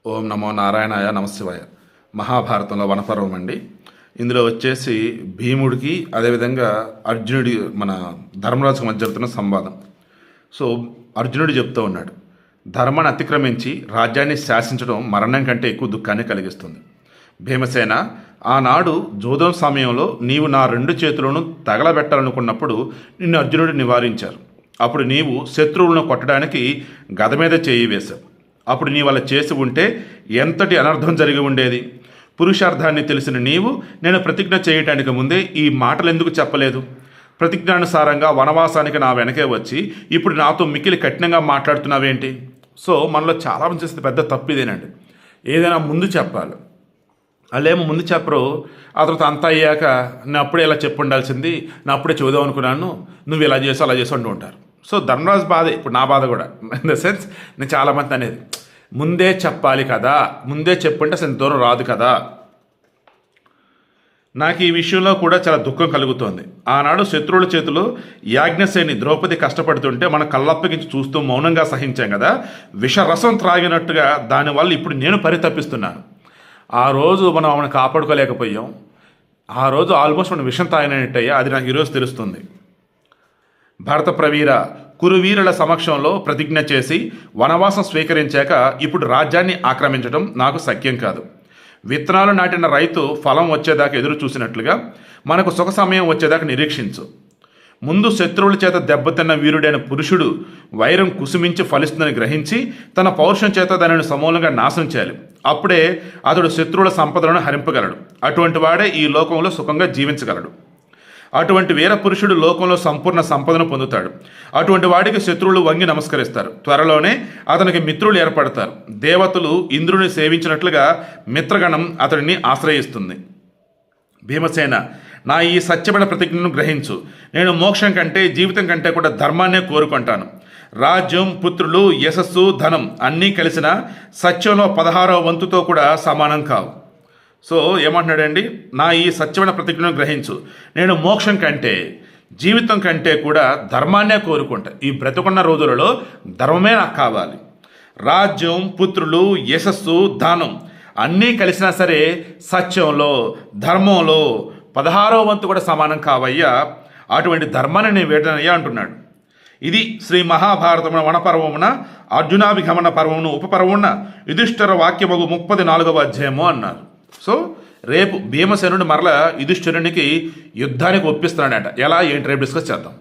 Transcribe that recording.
ఓం నమో నారాయణాయ నమశివాయ. మహాభారతంలో వనపర్వం అండి. ఇందులో వచ్చేసి భీముడికి అదేవిధంగా అర్జునుడి మన ధర్మరాజుకు మధ్య జరుగుతున్న సంవాదం. సో అర్జునుడు చెప్తూ ఉన్నాడు, ధర్మాన్ని అతిక్రమించి రాజ్యాన్ని శాసించడం మరణం కంటే ఎక్కువ దుఃఖాన్ని కలిగిస్తుంది. భీమసేన, ఆనాడు జోదం సమయంలో నీవు నా 2 చేతులను తగలబెట్టాలనుకున్నప్పుడు నిన్ను అర్జునుడు నివారించారు. అప్పుడు నీవు శత్రువులను కొట్టడానికి గద మీద చేయి వేశావు. అప్పుడు నీవు అలా చేసి ఉంటే ఎంతటి అనర్థం జరిగి ఉండేది. పురుషార్థాన్ని తెలిసిన నీవు నేను ప్రతిజ్ఞ చేయటానికి ముందే ఈ మాటలు ఎందుకు చెప్పలేదు? ప్రతిజ్ఞానుసారంగా వనవాసానికి నా వెనకే వచ్చి ఇప్పుడు నాతో మిక్కిలి కఠినంగా మాట్లాడుతున్నావేంటి? సో మనలో చాలామంది చేస్తే పెద్ద తప్పు ఇదేనండి. ఏదైనా ముందు చెప్పాలి, వాళ్ళేమో ముందు చెప్పరు. ఆ తర్వాత అంతా అయ్యాక నేను అప్పుడే ఇలా చెప్పు ఉండాల్సింది, నేను అప్పుడే చూద్దాం అనుకున్నాను, నువ్వు ఇలా చేసావు అలా చేసావు అంటూ ఉంటారు. సో ధర్మరాజు బాధ ఇప్పుడు నా బాధ కూడా. ఇన్ ద సెన్స్ నేను చాలామంది అనేది ముందే చెప్పాలి కదా, ముందే చెప్పుంటే అసలు దూరం రాదు కదా. నాకు ఈ విషయంలో కూడా చాలా దుఃఖం కలుగుతోంది. ఆనాడు శత్రువుల చేతిలో యాజ్ఞసేని ద్రౌపది కష్టపడుతుంటే మనం కళ్ళప్పగించి చూస్తూ మౌనంగా సహించాం కదా. విషరసం త్రాగినట్టుగా దానివల్ల ఇప్పుడు నేను పరితపిస్తున్నాను. ఆ రోజు మనం ఆమెను కాపాడుకోలేకపోయాం. ఆ రోజు ఆల్మోస్ట్ మనం విషం తాగినట్టయ్యా, అది నాకు ఈరోజు తెలుస్తుంది. భరత ప్రవీర కురువీరుల సమక్షంలో ప్రతిజ్ఞ చేసి వనవాసం స్వీకరించాక ఇప్పుడు రాజ్యాన్ని ఆక్రమించడం నాకు సఖ్యం కాదు. విత్తనాలు నాటిన రైతు ఫలం వచ్చేదాకా ఎదురు చూసినట్లుగా మనకు సుఖ సమయం వచ్చేదాకా నిరీక్షించు. ముందు శత్రువుల చేత దెబ్బతిన్న వీరుడైన పురుషుడు వైరం కుసుమించి ఫలిస్తుందని గ్రహించి తన పౌరుషం చేత దానిని సమూలంగా నాశనం చేయాలి. అప్పుడే అతడు శత్రువుల సంపదలను హరింపగలడు. అటువంటి వాడే ఈ లోకంలో సుఖంగా జీవించగలడు. అటువంటి వీర పురుషుడు లోకంలో సంపూర్ణ సంపదను పొందుతాడు. అటువంటి వాడికి శత్రువులు వంగి నమస్కరిస్తారు. త్వరలోనే అతనికి మిత్రులు ఏర్పడతారు. దేవతలు ఇంద్రుని సేవించినట్లుగా మిత్రగణం అతడిని ఆశ్రయిస్తుంది. భీమసేన, నా ఈ సత్యమైన ప్రతిజ్ఞను గ్రహించు. నేను మోక్షం కంటే జీవితం కంటే కూడా ధర్మాన్నే కోరుకుంటాను. రాజ్యం, పుత్రులు, యశస్సు, ధనం అన్నీ కలిసిన సత్యంలో 16వ వంతుతో కూడా సమానం కావు. సో ఏమంటున్నాడండి, నా ఈ సత్యమైన ప్రతిజ్ఞను గ్రహించు. నేను మోక్షం కంటే జీవితం కంటే కూడా ధర్మాన్నే కోరుకుంటా. ఈ బ్రతుకున్న రోజులలో ధర్మమే నాకు కావాలి. రాజ్యం, పుత్రులు, యశస్సు, ధనం అన్నీ కలిసినా సరే సత్యంలో, ధర్మంలో 16వ వంతు కూడా సమానం కావయ్యా. అటువంటి ధర్మాన్ని నేను వేడనయ్యా అంటున్నాడు. ఇది శ్రీ మహాభారతమున వనపర్వమున అర్జునాభిగమన పర్వమును ఉపపర్వమున యుధిష్ఠిర వాక్యమగు 34వ అధ్యాయము అన్నారు. సో రేపు భీమసేనుడు మరల యుధిష్ఠిరునికి యుద్ధానికి ఒప్పిస్తున్నాడట. ఎలా ఏంటి రేపు డిస్కస్ చేద్దాం.